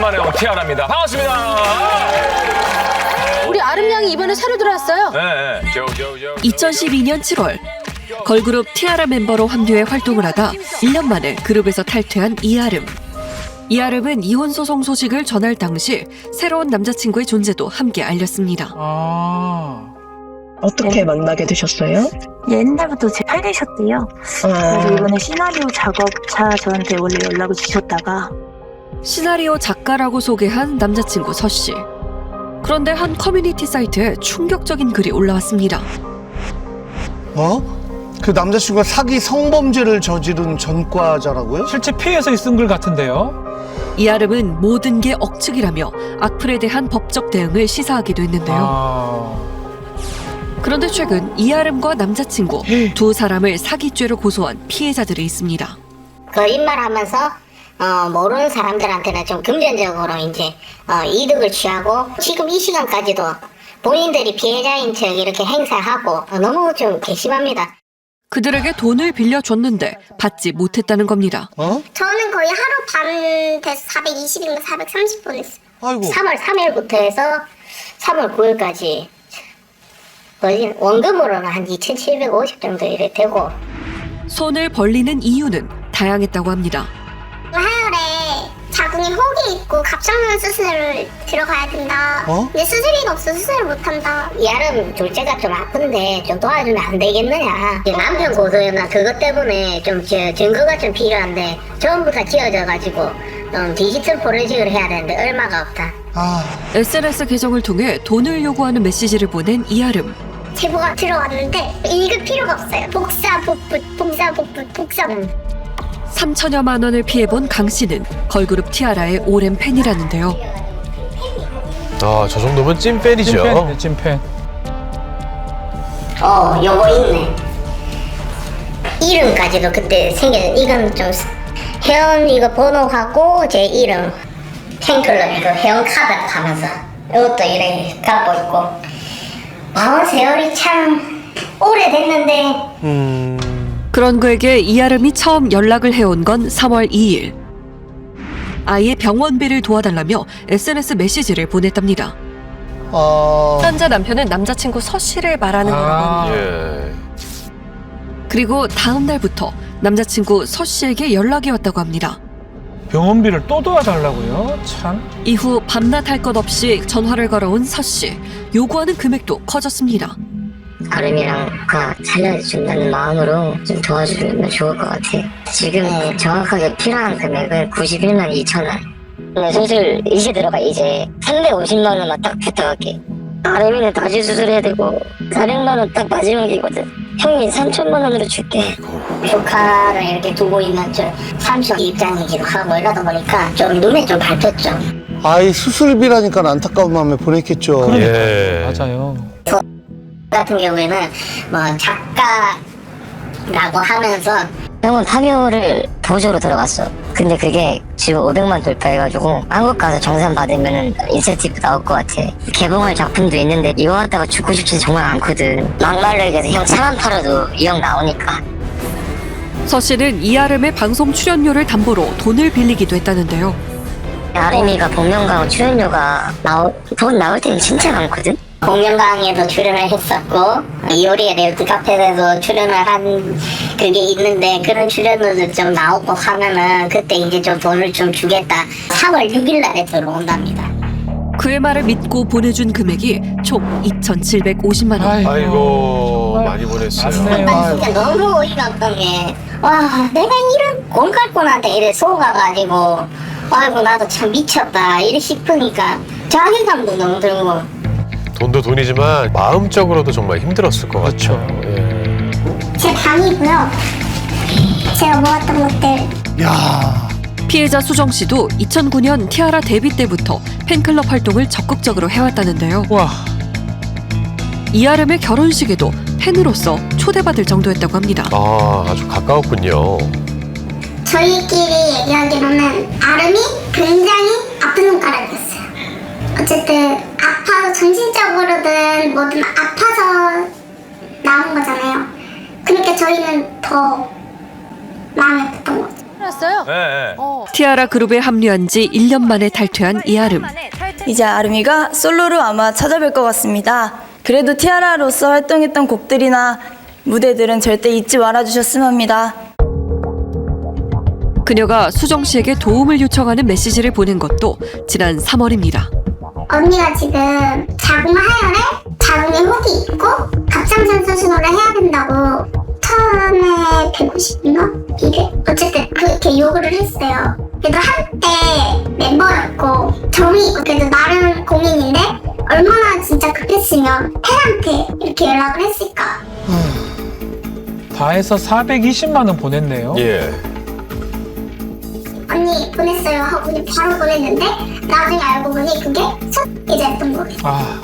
오랜만에 온 티아라입니다. 반갑습니다. 우리 아름 양이 이번에 새로 들어왔어요. 네. 2012년 7월 걸그룹 티아라 멤버로 합류해 활동을 하다 1년 만에 그룹에서 탈퇴한 이아름. 이아름은 이혼 소송 소식을 전할 당시 새로운 남자친구의 존재도 함께 알렸습니다. 어떻게 만나게 되셨어요? 옛날부터 제 팔계셨대요. 그래서 이번에 시나리오 작업차 저한테 원래 연락을 주셨다가 시나리오 작가라고 소개한 남자친구 서 씨. 그런데 한 커뮤니티 사이트에 충격적인 글이 올라왔습니다. 그 남자친구가 사기 성범죄를 저지른 전과자라고요? 실제 피해서 쓴 글 같은데요. 이아름은 모든 게 억측이라며 악플에 대한 법적 대응을 시사하기도 했는데요. 그런데 최근 이아름과 남자친구 두 사람을 사기죄로 고소한 피해자들이 있습니다. 거짓말하면서 모르는 사람들한테는 좀 금전적으로 이제 이득을 취하고 지금 이 시간까지도 본인들이 피해자인 척 이렇게 행사하고 너무 좀 괘씸합니다. 그들에게 돈을 빌려줬는데 받지 못했다는 겁니다. 저는 거의 하루 반 돼서 420인가 430분 했어요. 아이고. 3월 3일부터 해서 3월 9일까지 거의 원금으로는 한 2,750 정도 이렇게 되고. 손을 벌리는 이유는 다양했다고 합니다. 하혈에 자궁에 혹이 있고 갑상선 수술을 들어가야 된다. 근데 수술비가 없어 수술을 못한다. 이아름 둘째가 좀 아픈데 좀 도와주면 안 되겠느냐. 남편 고소나 그것 때문에 좀 증거가 좀 필요한데 전부 다 지어져가지고 좀 디지털 포렌식을 해야 되는데 얼마가 없다. SNS 계정을 통해 돈을 요구하는 메시지를 보낸 이아름. 제보가 들어왔는데 읽을 필요가 없어요. 복사 복붙 복사 복붙 복사. 3천여만 원을 피해본 강 씨는 걸그룹 티아라의 오랜 팬이라는데요. 저 정도면 찐팬이죠. 찐팬. 요거 있네. 이름까지도 그때 이건 좀 회원 이거 번호하고 제 이름 팬클럽 이거 회원 카드 하면서 이것도 이렇게 갖고 있고. 세월이 참 오래됐는데. 그런 그에게 이아름이 처음 연락을 해온 건 3월 2일. 아이의 병원비를 도와달라며 SNS 메시지를 보냈답니다. 현재 남편은 남자친구 서 씨를 말하는 거라고. 예. 그리고 다음 날부터 남자친구 서 씨에게 연락이 왔다고 합니다. 병원비를 또 도와달라고요? 참. 이후 밤낮 할 것 없이 전화를 걸어온 서 씨. 요구하는 금액도 커졌습니다. 아름이랑 살려준다는 마음으로 좀 도와주면 좋을 것 같아. 지금 정확하게 필요한 금액은 91만 2천 원. 근데 수술 이제 들어가 이제 350만 원만 딱 부탁할게. 아름이는 다시 수술해야 되고 400만 원 딱 마지막이거든. 형이 3천만 원으로 줄게. 조카를 이렇게 두고 있는 저 삼촌 입장이기도 하고 이러다 보니까 좀 눈에 좀 밟혔죠. 아이 수술비라니까 안타까운 마음에 보냈겠죠. 예. 맞아요. 같은 경우에는 뭐 작가라고 하면서 형은 파묘를 보조로 들어갔어. 근데 그게 지금 500만 돌파해가지고 한국 가서 정산 받으면 인센티브 나올 것 같아. 개봉할 작품도 있는데 이거 갖다가 죽고 싶지 정말 않거든. 막말로 얘기해서 형 차만 팔아도 이 형 나오니까. 서 씨는 이아름의 방송 출연료를 담보로 돈을 빌리기도 했다는데요. 아름이가 복면가왕 출연료가 돈 나올 때는 진짜 많거든. 복면가왕에도 출연을 했었고 이효리의 레드 카페에도 출연을 한 그게 있는데 그런 출연료도 좀 나오고 하면은 그때 이제 좀 돈을 좀 주겠다. 3월 6일 날에 들어온답니다. 그의 말을 믿고 보내준 금액이 총 2,750만 원. 아이고 많이 보냈어요. 난 진짜 너무 어이가 없던 게 내가 이런 곰깔꾼한테 이래 속아가지고 아이고 나도 참 미쳤다 이래 싶으니까 자괴감도 너무 들고. 돈도 돈이지만 마음적으로도 정말 힘들었을 것 같죠. 예. 제 방이고요. 제가 모았던 것들. 피해자 수정 씨도 2009년 티아라 데뷔 때부터 팬클럽 활동을 적극적으로 해왔다는데요. 와. 이아름의 결혼식에도 팬으로서 초대받을 정도였다고 합니다. 아주 가까웠군요. 저희끼리 얘기하기로는 아름이 굉장히 아픈 손가락이었어요. 어쨌든 아파서 정신적으로든 뭐든 아파서 나온 거잖아요. 그러니까 저희는 더 마음이 아팠던 거죠. 알았어요? 네. 티아라 그룹에 합류한 지 1년 만에 탈퇴한 이아름. 이제 아름이가 솔로로 아마 찾아뵐 것 같습니다. 그래도 티아라로서 활동했던 곡들이나 무대들은 절대 잊지 말아주셨으면 합니다. 그녀가 수정 씨에게 도움을 요청하는 메시지를 보낸 것도 지난 3월입니다. 언니가 지금 자궁 하혈에 자궁에 혹이 있고 갑상선 수술을 해야 된다고 처음에 150인가? 200? 어쨌든 그렇게 요구를 했어요. 그래도 한때 멤버였고 정이 있고 그래도 나름 고민인데 얼마나 진짜 급했으면 팬한테 이렇게 연락을 했을까. 다 해서 420만 원 보냈네요. 예. 언니 보냈어요 하고 그냥 바로 보냈는데 나중에 알고 보니 그게 이제였던 거예요. 아,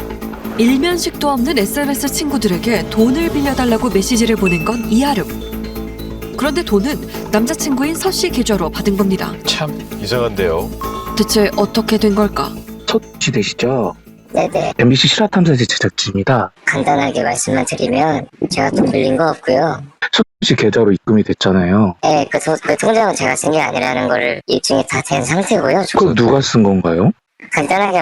일면식도 없는 SNS 친구들에게 돈을 빌려달라고 메시지를 보낸 건 이아름. 그런데 돈은 남자친구인 서 씨 계좌로 받은 겁니다. 참. 이상한데요. 대체 어떻게 된 걸까? 서씨 되시죠? 네네. MBC 실화탐사제 제작진입니다. 간단하게 말씀만 드리면 제가 돈 빌린 거 없고요. 서씨 계좌로 입금이 됐잖아요. 네, 그 통장은 제가 쓴 게 아니라는 거를 입증이 다 된 상태고요. 그거 누가 쓴 건가요? 간단하게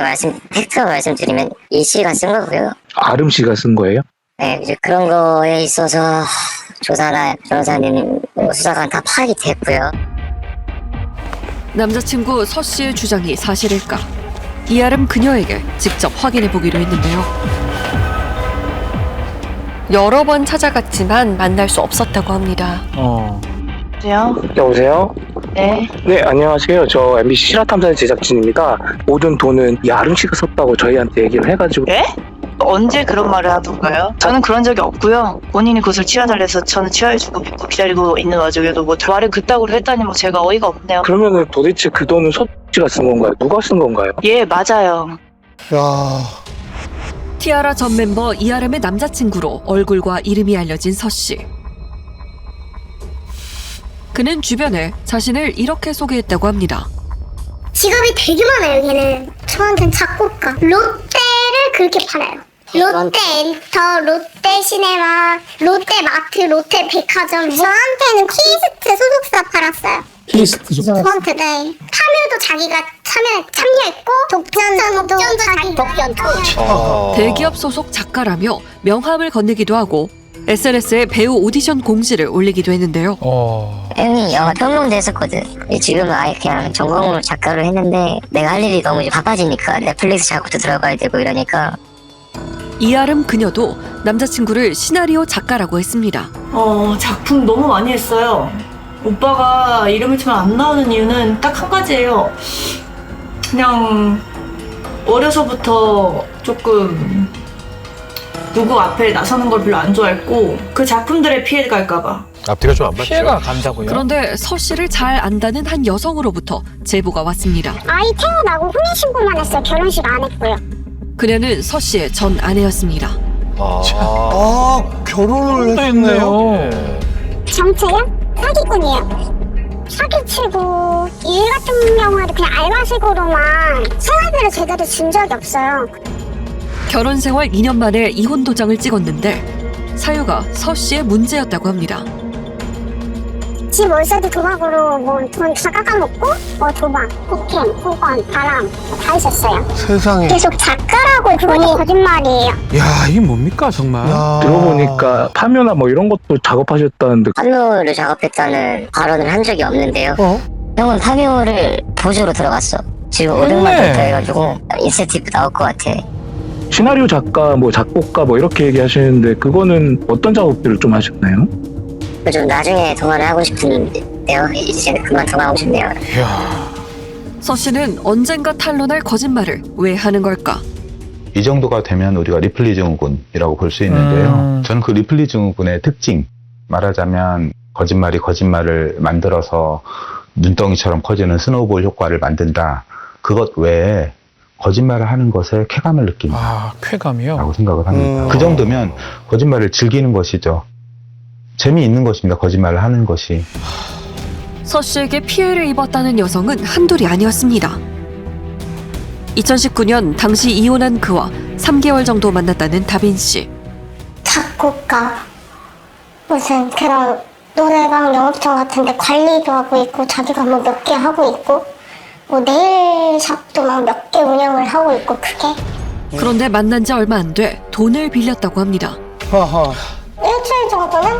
팩트로 말씀드리면 이 씨가 쓴 거고요. 아름 씨가 쓴 거예요? 네, 이제 그런 거에 있어서 조사나 변호사님, 수사관 다 파악이 됐고요. 남자친구 서 씨의 주장이 사실일까? 이아름 그녀에게 직접 확인해 보기로 했는데요. 여러 번 찾아갔지만 만날 수 없었다고 합니다. 여보세요? 네. 네, 안녕하세요. 저 MBC 실화탐사제 제작진입니다. 모든 돈은 이 아름 씨가 썼다고 저희한테 얘기를 해가지고. 네? 언제 그런 말을 하던가요? 저는 그런 적이 없고요. 본인이 그것을 치워달래서 저는 치워해주고 믿고 기다리고 있는 와중에도 뭐 말을 그따구로 했다니 뭐 제가 어이가 없네요. 그러면은 도대체 그 돈은 서 씨가 쓴 건가요? 누가 쓴 건가요? 예, 맞아요. 야, 티아라 전 멤버 이아름의 남자친구로 얼굴과 이름이 알려진 서 씨. 그는 주변에 자신을 이렇게 소개했다고 합니다. 직업이 되게 많아요 걔는. 저한테는 작곡가, 롯데를 그렇게 팔아요. 롯데 엔터, 롯데 시네마, 롯데 마트, 롯데 백화점. 저한테는 퀴스트 소속사 팔았어요. 저한테 네. 파묘도 자기가 참여했고 독전도 자기가 대기업 소속 작가라며 명함을 건네기도 하고 SNS에 배우 오디션 공지를 올리기도 했는데요. 형이 영화 평론도 했었거든. 지금은 아예 그냥 전공으로 작가로 했는데 내가 할 일이 너무 이제 바빠지니까 넷플릭스 작업도 들어가야 되고 이러니까. 이아름 그녀도 남자친구를 시나리오 작가라고 했습니다. 작품 너무 많이 했어요. 오빠가 이름을 치면 안 나오는 이유는 딱 한 가지예요. 그냥 어려서부터 조금 누구 앞에 나서는 걸 별로 안 좋아했고 그 작품들에 피해가 갈까봐. 앞뒤가 좀 안 맞죠? 피해가 간다고요? 그런데 서 씨를 잘 안다는 한 여성으로부터 제보가 왔습니다. 아이 태어나고 혼인신고만 했어요. 결혼식 안 했고요. 그녀는 서 씨의 전 아내였습니다. 결혼을 또 했네요. 했네요. 정체야? 사기꾼이에요. 사기치고 일 같은 경우에도 그냥 알바식으로만 생활비를 제대로 준 적이 없어요. 결혼 생활 2년 만에 이혼 도장을 찍었는데 사유가 서 씨의 문제였다고 합니다. 집 월세도 도박으로 뭐 돈 다 깎아먹고 뭐 도박, 폭행, 폭언, 바람 다 있었어요. 세상에. 계속 작가라고 그거는 거짓말이에요. 야, 이게 뭡니까 정말? 야. 들어보니까 파묘나 뭐 이런 것도 작업하셨다는데. 파묘를 작업했다는 발언을 한 적이 없는데요. 형은 파묘를 보조로 들어갔어. 지금 500만 더 해가지고 인센티브 나올 것 같아. 시나리오 작가, 뭐 작곡가 뭐 이렇게 얘기하시는데 그거는 어떤 작업들을 좀 하셨나요? 좀 나중에 동화를 하고 싶은데요. 이제 그만 동화하고 싶네요. 서 씨는 언젠가 탄로날 거짓말을 왜 하는 걸까? 이 정도가 되면 우리가 리플리 증후군이라고 볼 수 있는데요. 저는 그 리플리 증후군의 특징, 말하자면 거짓말이 거짓말을 만들어서 눈덩이처럼 커지는 스노우볼 효과를 만든다. 그것 외에 거짓말을 하는 것에 쾌감을 느낀다. 쾌감이요? 라고 생각을 합니다. 그 정도면 거짓말을 즐기는 것이죠. 재미있는 것입니다. 거짓말을 하는 것이. 서 씨에게 피해를 입었다는 여성은 한둘이 아니었습니다. 2019년 당시 이혼한 그와 3개월 정도 만났다는 다빈 씨. 작곡가 무슨 그런 노래방, 영업장 같은데 관리도 하고 있고 자기가 뭐 몇 개 하고 있고 뭐 네일샵도 막 몇 개 운영을 하고 있고 그게 그런데 만난 지 얼마 안 돼 돈을 빌렸다고 합니다. 하하. 일주일 정도는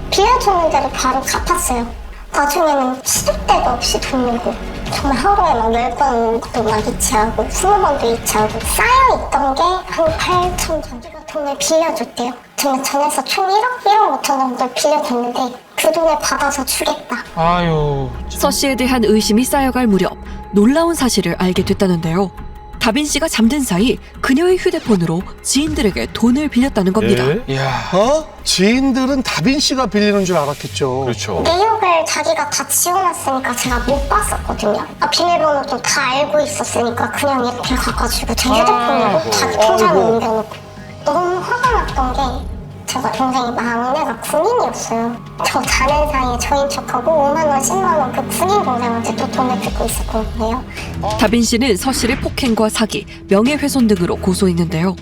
빌려주는 대로 바로 갚았어요. 나중에는 시도 때도 없이 돈 내고 정말 하루에 막 10번도 막 이체하고 20번도 이체하고 쌓여있던 게 한 8천 정도가 돈을 빌려줬대요. 정말 전에서 총 1억 5천 정도 빌려줬는데 그 돈을 받아서 주겠다. 아유. 서 씨에 대한 의심이 쌓여갈 무렵 놀라운 사실을 알게 됐다는데요. 다빈 씨가 잠든 사이 그녀의 휴대폰으로 지인들에게 돈을 빌렸다는 겁니다. 이야. 지인들은 다빈 씨가 빌리는 줄 알았겠죠. 그렇죠. 내역을 자기가 다 지워놨으니까 제가 못 봤었거든요. 비밀번호도 다 알고 있었으니까 그냥 이렇게 가가지고 제 휴대폰으로 자기 통장에 옮겨놓고 너무 화가 났던 게 제가 동생이 막내가 군인이었어요. 저 자는 사이에 저인 척하고 5만 원, 10만 원 그 군인 동생한테 또 돈을 빚고 있었거든요. 다빈 씨는 서 씨를 폭행과 사기, 명예훼손 등으로 고소했는데요.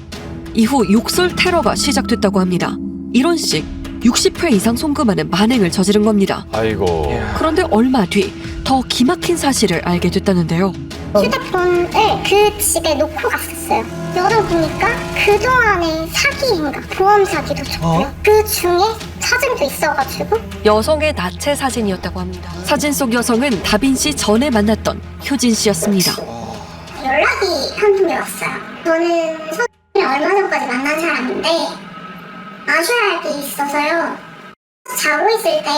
이후 욕설 테러가 시작됐다고 합니다. 이런 식 60회 이상 송금하는 만행을 저지른 겁니다. 아이고. 그런데 얼마 뒤 더 기막힌 사실을 알게 됐다는데요. 휴대폰을 그 집에 놓고 갔었어요. 열어보니까 그동안의 사기인가 보험 사기도 줬고요. 그 중에 사진도 있어가지고 여성의 나체 사진이었다고 합니다. 사진 속 여성은 다빈 씨 전에 만났던 효진 씨였습니다. 연락이 한 통이 왔어요. 저는 선생님이 얼마 전까지 만난 사람인데 아셔야 할 게 있어서요. 자고 있을 때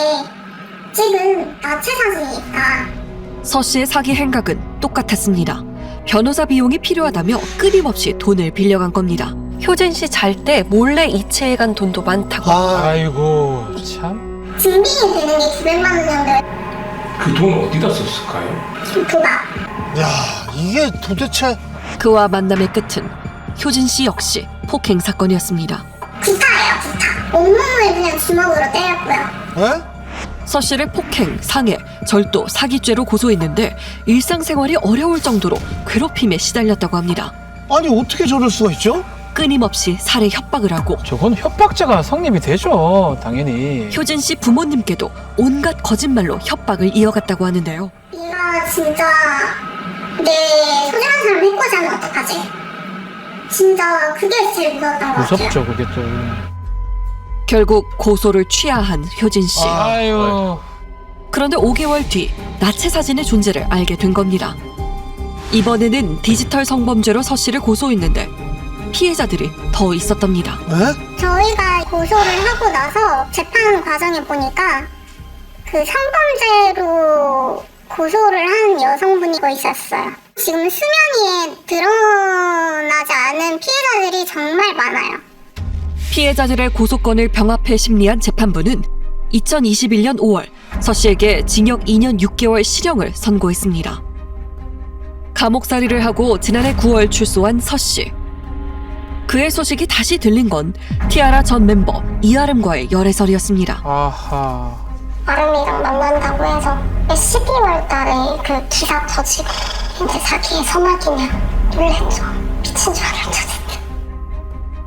찍은 나체 사진이 있다. 서 씨의 사기 행각은 똑같았습니다. 변호사 비용이 필요하다며 끊임없이 돈을 빌려간 겁니다. 효진 씨 잘 때 몰래 이체해간 돈도 많다고. 아이고 참. 증빙이 되는 게 900만 원 정도. 그 돈 어디다 썼을까요? 부가. 야, 이게 도대체 그와 만남의 끝은 효진 씨 역시 폭행 사건이었습니다. 구타예요, 구타. 온몸을 그냥 주먹으로 때렸고요. 에? 서 씨를 폭행, 상해, 절도, 사기죄로 고소했는데 일상생활이 어려울 정도로 괴롭힘에 시달렸다고 합니다. 아니 어떻게 저럴 수가 있죠? 끊임없이 살해 협박을 하고 저건 협박죄가 성립이 되죠. 당연히. 효진 씨 부모님께도 온갖 거짓말로 협박을 이어갔다고 하는데요. 이거 진짜 내 소중한 사람 해코지 하면 어떡하지? 진짜 그게 제일 무서웠던 것 같아요. 무섭죠 그게 또. 결국 고소를 취하한 효진 씨. 아유. 그런데 5개월 뒤 나체 사진의 존재를 알게 된 겁니다. 이번에는 디지털 성범죄로 서 씨를 고소했는데 피해자들이 더 있었답니다. 에? 저희가 고소를 하고 나서 재판 과정에 보니까 그 성범죄로 고소를 한 여성분이 더 있었어요. 지금 수면 위에 드러나지 않은 피해자들이 정말 많아요. 피해자들의 고소건을 병합해 심리한 재판부는 2021년 5월 서 씨에게 징역 2년 6개월 실형을 선고했습니다. 감옥살이를 하고 지난해 9월 출소한 서 씨. 그의 소식이 다시 들린 건 티아라 전 멤버 이아름과의 열애설이었습니다. 아하. 아름이랑 만난다고 해서 12월 달에 그 기사 터지고 이제 사기에 서막이냐 놀랬죠. 미친 줄 알았죠.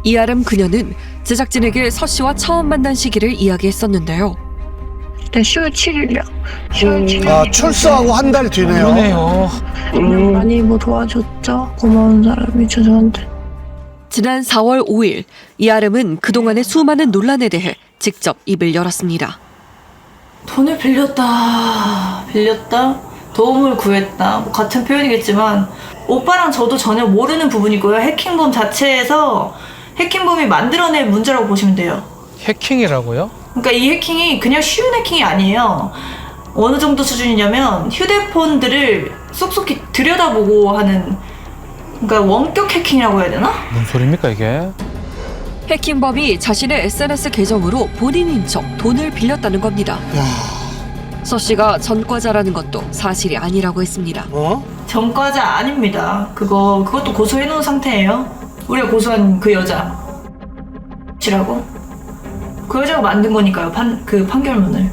이아름 그녀는 제작진에게 서 씨와 처음 만난 시기를 이야기했었는데요. 네, 10월 7일이요. 10월 7일. 아, 출소하고 한 달 뒤네요. 그러네요. 많이 뭐 도와줬죠. 고마운 사람이죠, 저한테. 지난 4월 5일 이아름은 그동안의 수많은 논란에 대해 직접 입을 열었습니다. 돈을 빌렸다, 도움을 구했다. 뭐 같은 표현이겠지만 오빠랑 저도 전혀 모르는 부분이고요. 해킹범 자체에서 해킹범이 만들어낸 문제라고 보시면 돼요. 해킹이라고요? 그러니까 이 해킹이 그냥 쉬운 해킹이 아니에요. 어느 정도 수준이냐면 휴대폰들을 쏙쏙히 들여다보고 하는, 그러니까 원격 해킹이라고 해야 되나? 무슨 소리입니까 이게? 해킹범이 자신의 SNS 계정으로 본인인 척 돈을 빌렸다는 겁니다. 서 씨가 전과자라는 것도 사실이 아니라고 했습니다. 전과자 아닙니다. 그것도 고소해놓은 상태예요. 우리가 고소한 그 여자 지라고 그 여자가 만든 거니까요. 그 판결문을.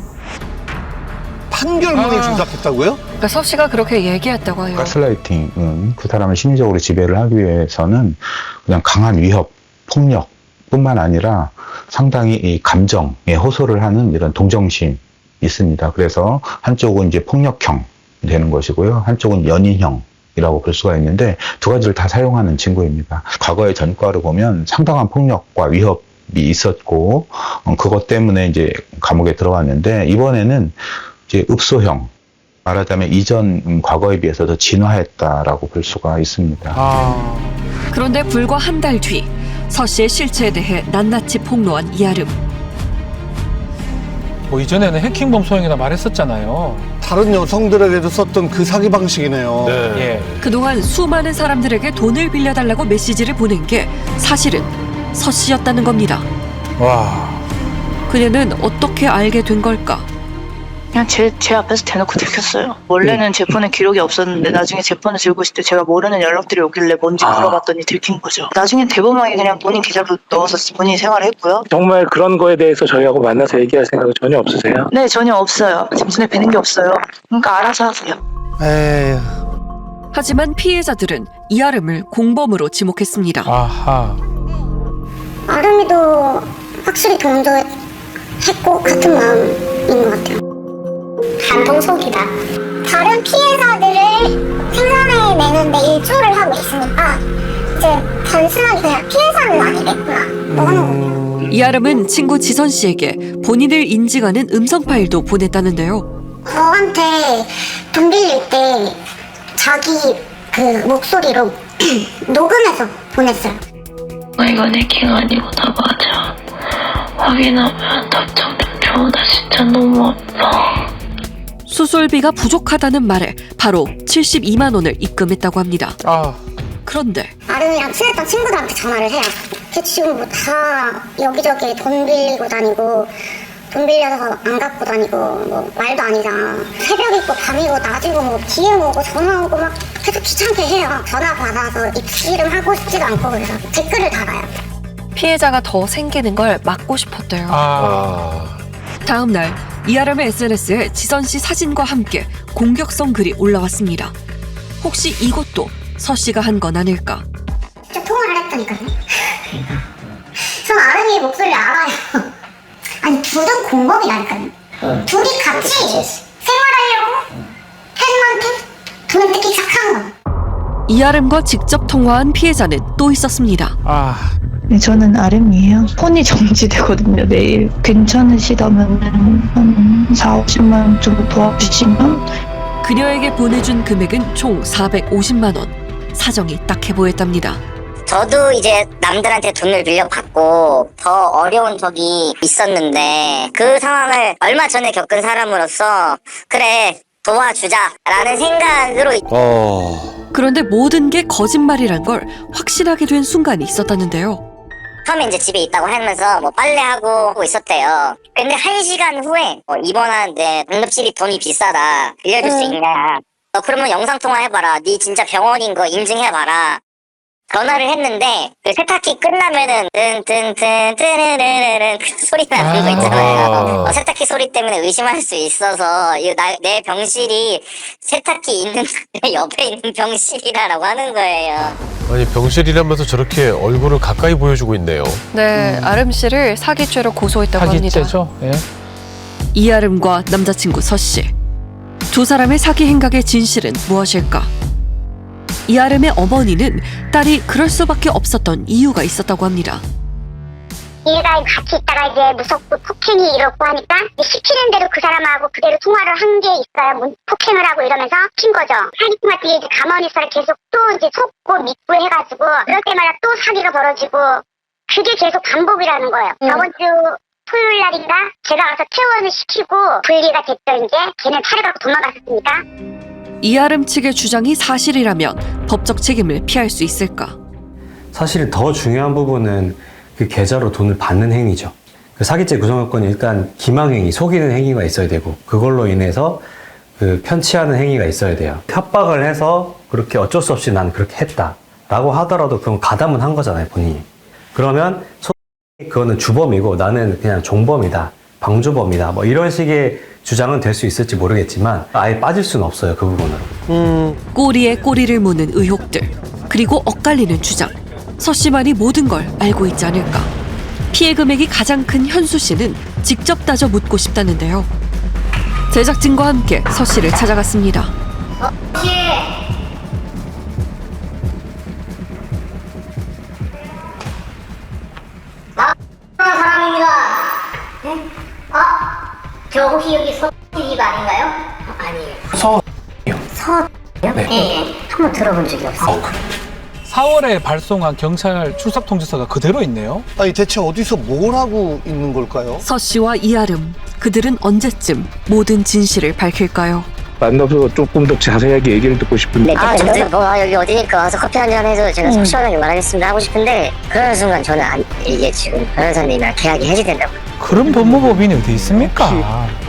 판결문을 조작했다고요? 그러니까 서 씨가 그렇게 얘기했다고 해요. 가스라이팅은 그 사람을 심리적으로 지배를 하기 위해서는 그냥 강한 위협, 폭력뿐만 아니라 상당히 이 감정에 호소를 하는 이런 동정심, 있습니다. 그래서 한쪽은 이제 폭력형 되는 것이고요. 한쪽은 연인형이라고 볼 수가 있는데 두 가지를 다 사용하는 친구입니다. 과거의 전과를 보면 상당한 폭력과 위협이 있었고 그것 때문에 이제 감옥에 들어왔는데 이번에는 이제 읍소형, 말하자면 이전 과거에 비해서 더 진화했다라고 볼 수가 있습니다. 그런데 불과 한 달 뒤 서 씨의 실체에 대해 낱낱이 폭로한 이아름. 뭐 이전에는 해킹범 소행이라 말했었잖아요. 다른 여성들에게도 썼던 그 사기 방식이네요. 예. 그동안 수많은 사람들에게 돈을 빌려달라고 메시지를 보낸 게 사실은 서 씨였다는 겁니다. 와. 그녀는 어떻게 알게 된 걸까? 그냥 제 앞에서 대놓고 들켰어요. 원래는 제 폰에 기록이 없었는데 나중에 제 폰을 들고 있을 때 제가 모르는 연락들이 오길래 뭔지 물어봤더니 들킨 거죠. 나중에 대범하게 그냥 본인 계좌로 넣어서 본인이 생활을 했고요. 정말 그런 거에 대해서 저희하고 만나서 얘기할 생각은 전혀 없으세요? 네, 전혀 없어요. 지금 손에 뵈는 게 없어요. 그러니까 알아서 하세요. 에이. 하지만 피해자들은 이아름을 공범으로 지목했습니다. 아하. 아름이도 확실히 동조했고 같은 마음인 것 같아요. 간통속이다. 다른 피해자들을 생산해내는데 일조를 하고 있으니까 이제 단순하게 그냥 피해자는 아니겠구나. 뭐 하는 거죠. 이아름은 친구 지선 씨에게 본인을 인증하는 음성 파일도 보냈다는데요. 저한테 돈 빌릴 때 자기 그 목소리로 녹음해서 보냈어요. 이건 해킹 아니구나. 맞아. 확인하면 답장 좀 줘. 나 진짜 너무 아파. 수술비가 부족하다는 말에 바로 72만 원을 입금했다고 합니다. 그런데 아름이랑 친했던 친구들한테 전화를 해요. 걔 지금 뭐 다 여기저기 돈 빌리고 다니고 돈 빌려서 안 갖고 다니고 뭐 말도 아니잖아. 새벽이고 밤이고 낮이고 뭐 DM 오고 전화 오고 막 계속 귀찮게 해요. 전화 받아서 입씨름 하고 싶지도 않고 그래서 댓글을 달아요. 피해자가 더 생기는 걸 막고 싶었대요. 다음 날 이아름의 SNS에 지선 씨 사진과 함께 공격성 글이 올라왔습니다. 혹시 이것도 서 씨가 한 건 아닐까? 좀 통화를 했다니까요. 전 아름이 목소리를 알아요. 아니 둘은 공범이라니까요. 둘이 같이 생활하려고 팬한테 돈을 뜯기 시작한 거. 이아름과 직접 통화한 피해자는 또 있었습니다. 네, 저는 아름이에요. 폰이 정지되거든요. 내일 괜찮으시다면 한 4-50만 원 정도 도와주시면. 그녀에게 보내준 금액은 총 450만 원. 사정이 딱해 보였답니다. 저도 이제 남들한테 돈을 빌려받고 더 어려운 적이 있었는데 그 상황을 얼마 전에 겪은 사람으로서 그래 도와주자라는 생각으로 그런데 모든 게 거짓말이란 걸 확신하게 된 순간이 있었다는데요. 처음에 이제 집에 있다고 하면서 뭐 빨래하고 있었대요. 근데 1시간 후에 입원하는데 응급실이 돈이 비싸다. 빌려줄 수 있냐. 너 그러면 영상통화 해봐라. 네 진짜 병원인 거 인증해봐라. 전화를 했는데 그 세탁기 끝나면은 뜬뜬뜬뜨르르르 그 소리 나는 거 있잖아요. 세탁기 소리 때문에 의심할 수 있어서 내 병실이 세탁기 있는 옆에 있는 병실이라고 하는 거예요. 아니 병실이라면서 저렇게 얼굴을 가까이 보여주고 있네요. 네, 아름 씨를 사기죄로 고소했다고 합니다. 사기죄죠. 예. 이아름과 남자친구 서 씨. 두 사람의 사기 행각의 진실은 무엇일까? 이아름의 어머니는 딸이 그럴 수밖에 없었던 이유가 있었다고 합니다. 얘가 같이 있다가 이제 무섭고 폭행이 이렇고 하니까 시키는 대로 그 사람하고 그대로 통화를 한 게 있어요. 폭행을 하고 이러면서 친 거죠. 사기 통화 뒤에 이제 가만히 있어라 계속 또 이제 속고 믿고 해가지고 그럴 때마다 또 사기가 벌어지고 그게 계속 반복이라는 거예요. 저번 주 토요일 날인가 제가 가서 퇴원을 시키고 분리가 됐죠. 이제 걔는 차를 갖고 도망갔었으니까. 이아름 측의 주장이 사실이라면 법적 책임을 피할 수 있을까? 사실 더 중요한 부분은 그 계좌로 돈을 받는 행위죠. 그 사기죄 구성 요건이 일단 기망행위, 속이는 행위가 있어야 되고 그걸로 인해서 그 편취하는 행위가 있어야 돼요. 협박을 해서 그렇게 어쩔 수 없이 난 그렇게 했다라고 하더라도 그건 가담은 한 거잖아요, 본인이. 그러면 그거는 주범이고 나는 그냥 종범이다, 방주범이다, 뭐 이런 식의 주장은 될 수 있을지 모르겠지만 아예 빠질 수는 없어요, 그 부분으로. 꼬리에 꼬리를 무는 의혹들, 그리고 엇갈리는 주장. 서 씨만이 모든 걸 알고 있지 않을까? 피해 금액이 가장 큰 현수 씨는 직접 따져 묻고 싶다는데요. 제작진과 함께 서 씨를 찾아갔습니다. 사람입니다. 네? 저 혹시 여기 서집 아닌가요? 아니에요. 서요? 네. 한번 들어본 적이 없어요. 4월에 발송한 경찰 출석 통지서가 그대로 있네요. 아니 대체 어디서 뭘 하고 있는 걸까요? 서 씨와 이아름, 그들은 언제쯤 모든 진실을 밝힐까요? 만나서 조금 더 자세하게 얘기를 듣고 싶은데. 저도 여기 어디니까 와서 커피 한잔 해서 제가 속 시원하게 말하겠습니다 하고 싶은데 그런 순간 저는 이게 지금 변호사님이랑 계약이 해지된다고. 그런 법무법인이 어디 있습니까?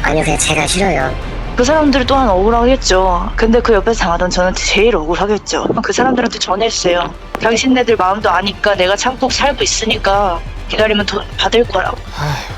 아니요, 그냥 제가 싫어요. 그 사람들이 또한 억울하겠죠. 근데 그 옆에서 당하던 저는 제일 억울하겠죠. 그 사람들한테 전했어요. 당신네들 마음도 아니까 내가 참고 살고 있으니까 기다리면 돈 받을 거라고. 아휴,